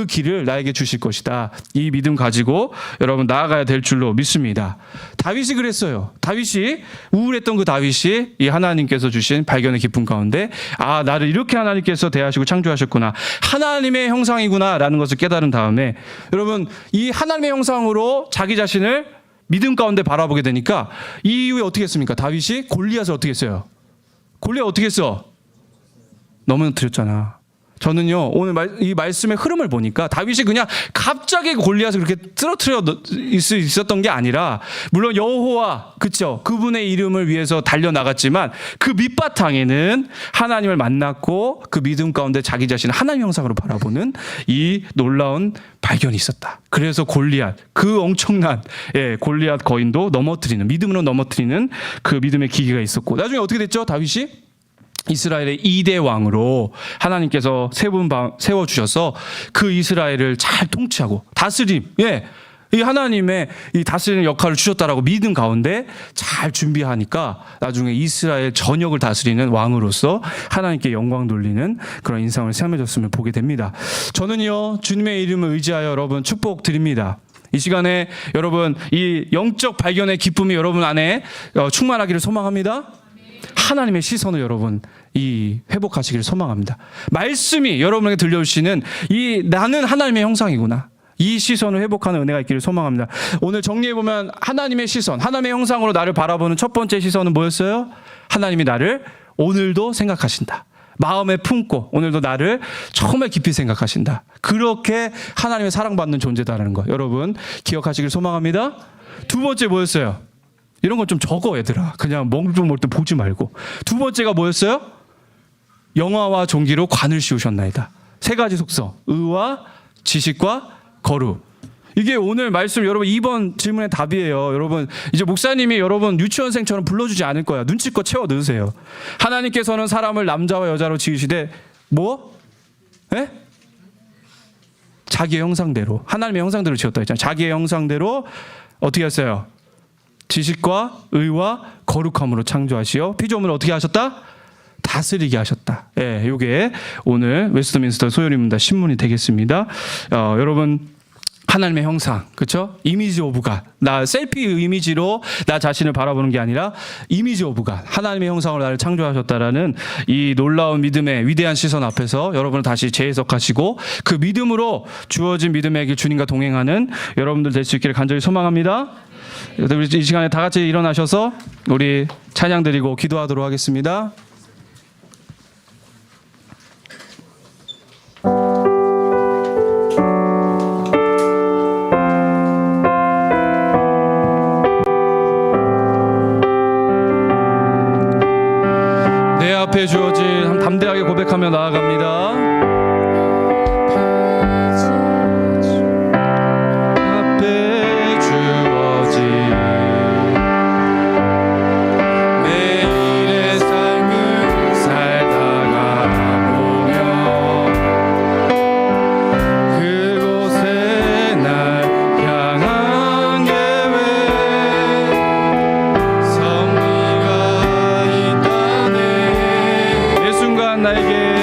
길을 나에게 주실 것이다. 이 믿음 가지고 여러분 나아가야 될 줄로 믿습니다. 다윗이 그랬어요. 다윗이 우울했던 그 다윗이 이 하나님께서 주신 발견의 기쁨 가운데 아, 나를 이렇게 하나님께서 대하시고 창조하셨구나. 하나님의 형상이구나라는 것을 깨달은 다음에 여러분 이 하나님의 형상으로 자기 자신을 믿음 가운데 바라보게 되니까 이 이후에 어떻게 했습니까? 다윗이 골리앗을 어떻게 했어요? 골리앗 어떻게 했어? 넘어뜨렸잖아. 저는요 오늘 이 말씀의 흐름을 보니까 다윗이 그냥 갑자기 골리앗을 그렇게 쓰러뜨려 있었던 게 아니라 물론 여호와 그쵸 그분의 이름을 위해서 달려나갔지만 그 밑바탕에는 하나님을 만났고 그 믿음 가운데 자기 자신을 하나님 형상으로 바라보는 이 놀라운 발견이 있었다. 그래서 골리앗 그 엄청난 골리앗 거인도 넘어뜨리는 믿음으로 넘어뜨리는 그 믿음의 기기가 있었고 나중에 어떻게 됐죠? 다윗이 이스라엘의 2대 왕으로 하나님께서 세워주셔서 그 이스라엘을 잘 통치하고 다스림, 이 하나님의 이 다스리는 역할을 주셨다라고 믿음 가운데 잘 준비하니까 나중에 이스라엘 전역을 다스리는 왕으로서 하나님께 영광 돌리는 그런 인상을 세워졌음을 보게 됩니다. 저는요 주님의 이름을 의지하여 여러분 축복 드립니다. 이 시간에 여러분 이 영적 발견의 기쁨이 여러분 안에 충만하기를 소망합니다. 하나님의 시선을 여러분 이 회복하시기를 소망합니다. 말씀이 여러분에게 들려주시는 이 나는 하나님의 형상이구나. 이 시선을 회복하는 은혜가 있기를 소망합니다. 오늘 정리해보면 하나님의 시선, 하나님의 형상으로 나를 바라보는 첫 번째 시선은 뭐였어요? 하나님이 나를 오늘도 생각하신다. 마음에 품고 오늘도 나를 정말 깊이 생각하신다. 그렇게 하나님의 사랑받는 존재다라는 거 여러분 기억하시길 소망합니다. 두 번째 뭐였어요? 이런 건 좀 적어 얘들아. 그냥 멍뚱멍뚱 보지 말고. 두 번째가 뭐였어요? 영화와 종기로 관을 씌우셨나이다. 세 가지 속성. 의와 지식과 거룩. 이게 오늘 말씀 여러분 2번 질문의 답이에요. 여러분 이제 목사님이 여러분 유치원생처럼 불러주지 않을 거야. 눈치껏 채워 넣으세요. 하나님께서는 사람을 남자와 여자로 지으시되 뭐? 에? 자기의 형상대로 하나님의 형상대로 지었다 했잖아요. 자기의 형상대로 어떻게 했어요? 지식과 의와 거룩함으로 창조하시어 피조물을 어떻게 하셨다? 다스리게 하셨다. 예, 이게 오늘 웨스트민스터 소요리문답 신문이 되겠습니다. 여러분 하나님의 형상, 그렇죠? 이미지 오브 갓. 나 셀피 이미지로 나 자신을 바라보는 게 아니라 이미지 오브 갓. 하나님의 형상으로 나를 창조하셨다라는 이 놀라운 믿음의 위대한 시선 앞에서 여러분을 다시 재해석하시고 그 믿음으로 주어진 믿음의 길 주님과 동행하는 여러분들 될 수 있기를 간절히 소망합니다. 우리 이 시간에 다 같이 일어나셔서 우리 찬양 드리고 기도하도록 하겠습니다. 내 앞에 주어진 담대하게 고백하며 나아갑니다. 나에게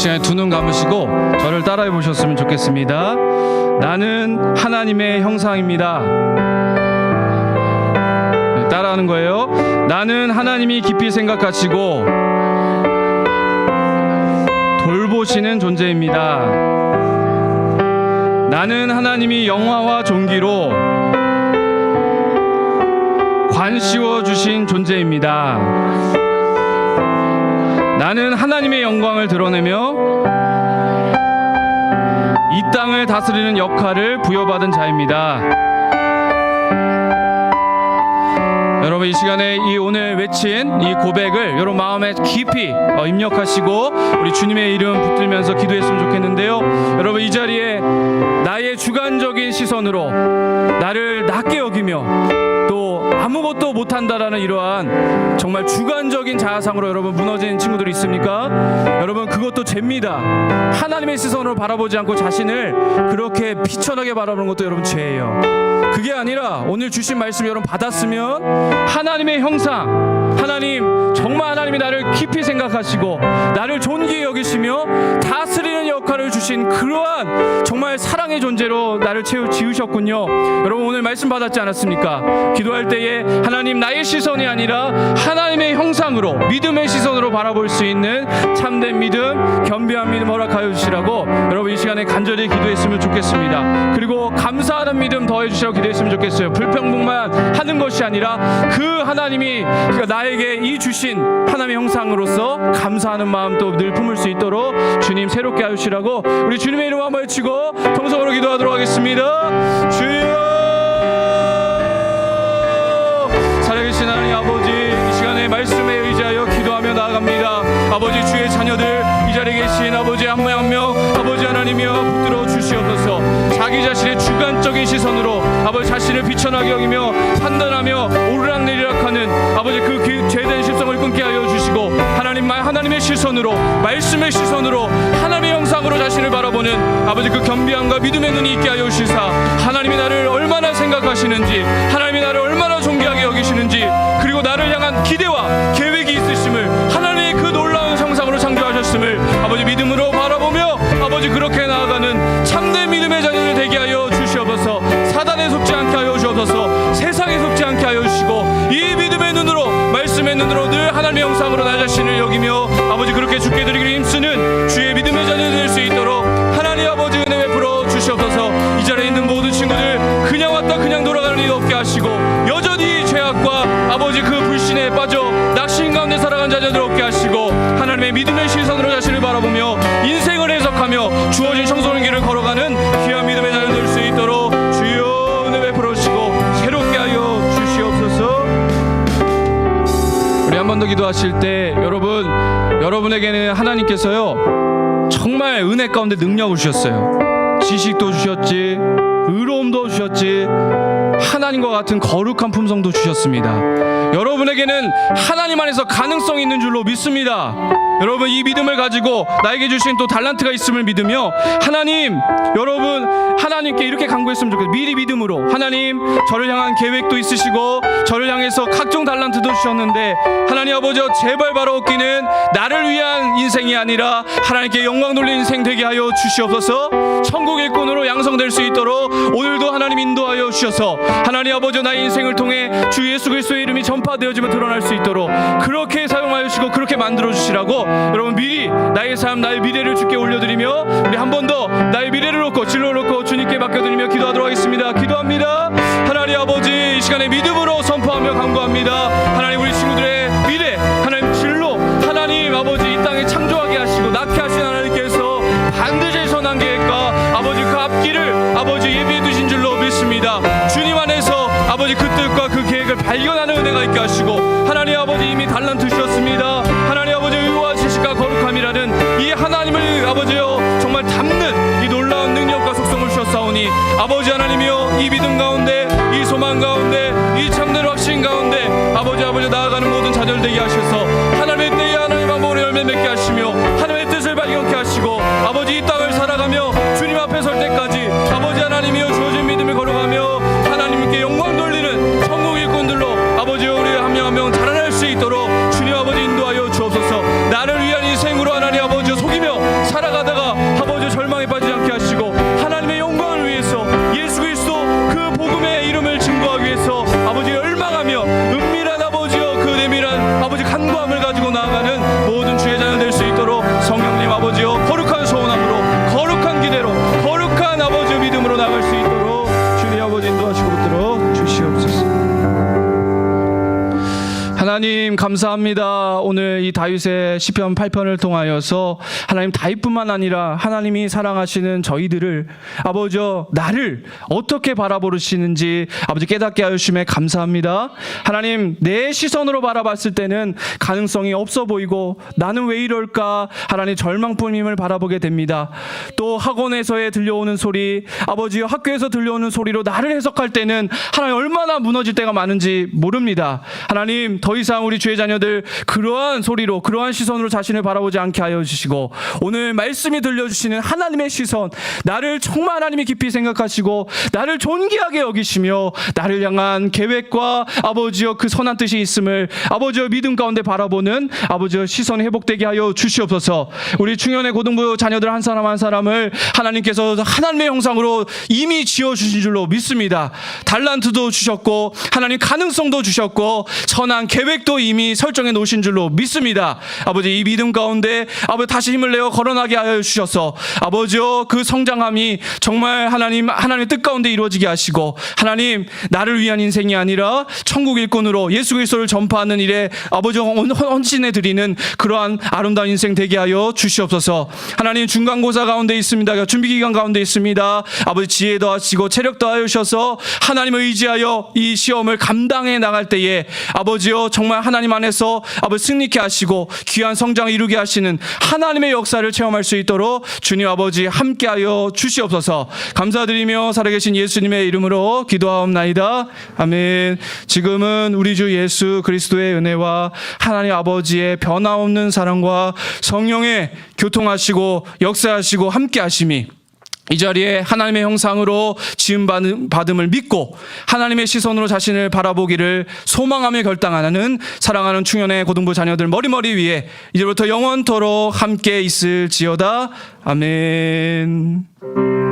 시간에 두 눈 감으시고 저를 따라해 보셨으면 좋겠습니다. 나는 하나님의 형상입니다. 네, 따라하는 거예요. 나는 하나님이 깊이 생각하시고 돌보시는 존재입니다. 나는 하나님이 영화와 존귀로 관씌워 주신 존재입니다. 나는 하나님의 영광을 드러내며 이 땅을 다스리는 역할을 부여받은 자입니다. 여러분, 이 시간에 이 오늘 외친 이 고백을 여러분 마음에 깊이 입력하시고 우리 주님의 이름 붙들면서 기도했으면 좋겠는데요. 여러분, 이 자리에 나의 주관적인 시선으로 나를 낮게 여기며 또 아무것도 못한다라는 이러한 정말 주관적인 자아상으로 여러분 무너진 친구들이 있습니까? 여러분, 그것도 죄입니다. 하나님의 시선으로 바라보지 않고 자신을 그렇게 비천하게 바라보는 것도 여러분 죄예요. 그게 아니라 오늘 주신 말씀 여러분 받았으면 하나님의 형상, 하나님 정말 하나님이 나를 깊이 생각하시고 나를 존귀히 여기시며 다스리는 역할을 주신 그러한 정말 사랑의 존재로 나를 지으셨군요. 여러분, 오늘 말씀 받았지 않았습니까? 기도할 때에 하나님 나의 시선이 아니라 하나님의 형상으로 믿음의 시선으로 바라볼 수 있는 참된 믿음, 겸비한 믿음 허락하여 주시라고 여러분 이 시간에 간절히 기도했으면 좋겠습니다. 그리고 감사하는 믿음 더해 주시라고 기도했으면 좋겠어요. 불평불만 하는 것이 아니라 그 하나님이 나에게 이 주신 하나님의 형상으로서 감사하는 마음 또 늘 품을 수 있도록 주님 새롭게 하시라고 우리 주님의 이름 한번 외치고 통성으로 기도하도록 하겠습니다. 주여, 살아계신 하나님 아버지, 이 시간에 말씀에 의지하여 기도하며 나아갑니다. 아버지, 주의 자녀들 이 자리에 계신 아버지 한 명 한 명 아버지 하나님이여 붙들어 주시옵소서. 자기 자신의 주관적인 시선으로 아버지 자신을 비천하게 여기며 판단하며 오르락내리락하는 아버지 그 죄된 십성을 끊게 하여 주시고 하나님의 시선으로, 말씀의 시선으로, 하나님의 형상으로 자신을 바라보는 아버지 그 겸비함과 믿음의 눈이 있게 하여 주시사 하나님이 나를 얼마나 생각하시는지, 하나님이 나를 얼마나 존귀하게 여기시는지, 그리고 나를 향한 기대와 계획이 있으심을, 하나님의 그 놀라운 형상으로 창조하셨음을 아버지 믿음으로 바라보며 아버지 그렇게 나아가는 참된 믿음의 자녀들 되게 하여 주시옵소서. 사단에 속지 않게 하여 주옵소서. 세상에 속지 않게 하여 주시고 이 믿음의 눈으로, 말씀의 눈으로 늘 하나님의 형상으로 나 자신을 여기며 아버지 그렇게 주께 드리기를 힘쓰는 주의 믿음의 자녀들 될 수 있도록 하나님 아버지 은혜 베풀어 주시옵소서. 이 자리에 있는 모든 친구들 그냥 왔다 그냥 돌아가는 일 없게 하시고 여전히 죄악과 아버지 그 불신에 빠져 낙심 가운데 살아간 자녀들 없게 하시고 하나님의 믿음의 시선으로 자신을 바라보며 인생을 해석하며 주어진 청소년 길을 걸어가는 귀한 믿음의 자녀들 될 수 있도록 주여 은혜 베풀어 주시고 새롭게 하여 주시옵소서. 우리 한 번 더 기도하실 때 여러분에게는 하나님께서요 정말 은혜 가운데 능력을 주셨어요. 지식도 주셨지, 의로움도 주셨지, 하나님과 같은 거룩한 품성도 주셨습니다. 여러분에게는 하나님 안에서 가능성이 있는 줄로 믿습니다. 여러분, 이 믿음을 가지고 나에게 주신 또 달란트가 있음을 믿으며 여러분 하나님께 이렇게 간구했으면 좋겠어요. 미리 믿음으로 하나님, 저를 향한 계획도 있으시고 저를 향해서 각종 달란트도 주셨는데 하나님 아버지 제발 바라옵기는 나를 위한 인생이 아니라 하나님께 영광 돌리는 인생 되게 하여 주시옵소서. 천국 일꾼으로 양성될 수 있도록 오늘도 하나님 인도하여 주셔서 하나님 아버지 나의 인생을 통해 주 예수 그리스도의 이름이 전파되어지며 드러날 수 있도록 그렇게 사용하여 주시고 그렇게 만들어 주시라고 여러분 미리 나의 삶, 나의 미래를 주께 올려드리며 우리 한 번 더 나의 미래를 놓고 진로를 놓고 주님께 맡겨드리며 기도하도록 하겠습니다. 기도합니다. 하나님 아버지, 이 시간에 믿음으로 선포하며 간구합니다. 하나님, 우리 친구들의 미래, 하나님 진로, 하나님 아버지 이 땅에 창조하게 하시고 낳게 하신 하나님께서 반드시 선한 계획과 아버지 그 앞길을 아버지 예비해 두신 줄로 믿습니다. 주님 안에서 아버지 그 뜻과 그 계획을 발견하는 은혜가 있게 하시고 하나님 아버지 이미 달란트 주셨습니다. 하나님 아버지 의와 지식과 거룩함이라는 이 하나님을 아버지요 정말 담는 이 놀라운 능력과 속성을 주셨사오니 아버지 하나님이여 이 믿음 가운데, 이 소망 가운데, 이 참된 확신 가운데 아버지 나아가는 모든 자녀들 되게 하셔서 하나님의 때에 하나님 방법으로 열매 맺게 하시며 하나님의 뜻을 발견케 하시고 아버지 이 땅을 살아가며 주님 앞에 설 때까지 아버지 하나님이여 주어진 믿음을 걸어가며 하나님께 영광 돌리는 천국 일꾼들로 아버지여 우리 한 명 한 명 자라날 수 있도록 주님 아버지 인도하여 주옵소서. 나를 위한 인생으로 하나님 아버지 속이며 살아 하나님 감사합니다. 오늘 이 다윗의 시편 8편을 통하여서 하나님 다윗뿐만 아니라 하나님이 사랑하시는 저희들을 아버지 나를 어떻게 바라보시는지 아버지 깨닫게 하여 주심에 감사합니다. 하나님 내 시선으로 바라봤을 때는 가능성이 없어 보이고 나는 왜 이럴까 하나님 절망뿐임을 바라보게 됩니다. 또 학원에서의 들려오는 소리 아버지 학교에서 들려오는 소리로 나를 해석할 때는 하나님 얼마나 무너질 때가 많은지 모릅니다. 하나님 더 이상 우리 주의 자녀들 그러한 소리로 그러한 시선으로 자신을 바라보지 않게 하여 주시고 오늘 말씀이 들려주시는 하나님의 시선 나를 정말 하나님이 깊이 생각하시고 나를 존귀하게 여기시며 나를 향한 계획과 아버지여 그 선한 뜻이 있음을 아버지여 믿음 가운데 바라보는 아버지여 시선이 회복되게 하여 주시옵소서. 우리 충현의 고등부 자녀들 한 사람 한 사람을 하나님께서 하나님의 형상으로 이미 지어주신 줄로 믿습니다. 달란트도 주셨고 하나님 가능성도 주셨고 선한 계획도 이미 설정해 놓으신 줄로 믿습니다. 아버지 이 믿음 가운데 아버지 다시 힘을 내어 걸어나게 하여 주셔서 아버지여 그 성장함이 정말 하나님의 뜻 가운데 이루어지게 하시고 하나님 나를 위한 인생이 아니라 천국 일꾼으로 예수 그리스도를 전파하는 일에 아버지 헌신해 드리는 그러한 아름다운 인생 되게 하여 주시옵소서. 하나님 중간고사 가운데 있습니다. 준비기간 가운데 있습니다. 아버지 지혜 더하시고 체력 더하여 주셔서 하나님을 의지하여 이 시험을 감당해 나갈 때에 아버지여 정말 하나님 안에서 아버지 승리케 하시고 귀한 성장을 이루게 하시는 하나님의 역사를 체험할 수 있도록 주님 아버지 함께하여 주시옵소서. 감사드리며 살아계신 예수님의 이름으로 기도하옵나이다. 아멘. 지금은 우리 주 예수 그리스도의 은혜와 하나님 아버지의 변함없는 사랑과 성령의 교통하시고 역사하시고 함께하심이 이 자리에 하나님의 형상으로 지음받음을 믿고 하나님의 시선으로 자신을 바라보기를 소망하며 결단하는 사랑하는 충현의 고등부 자녀들 머리머리 위에 이제부터 영원토록 함께 있을지어다. 아멘.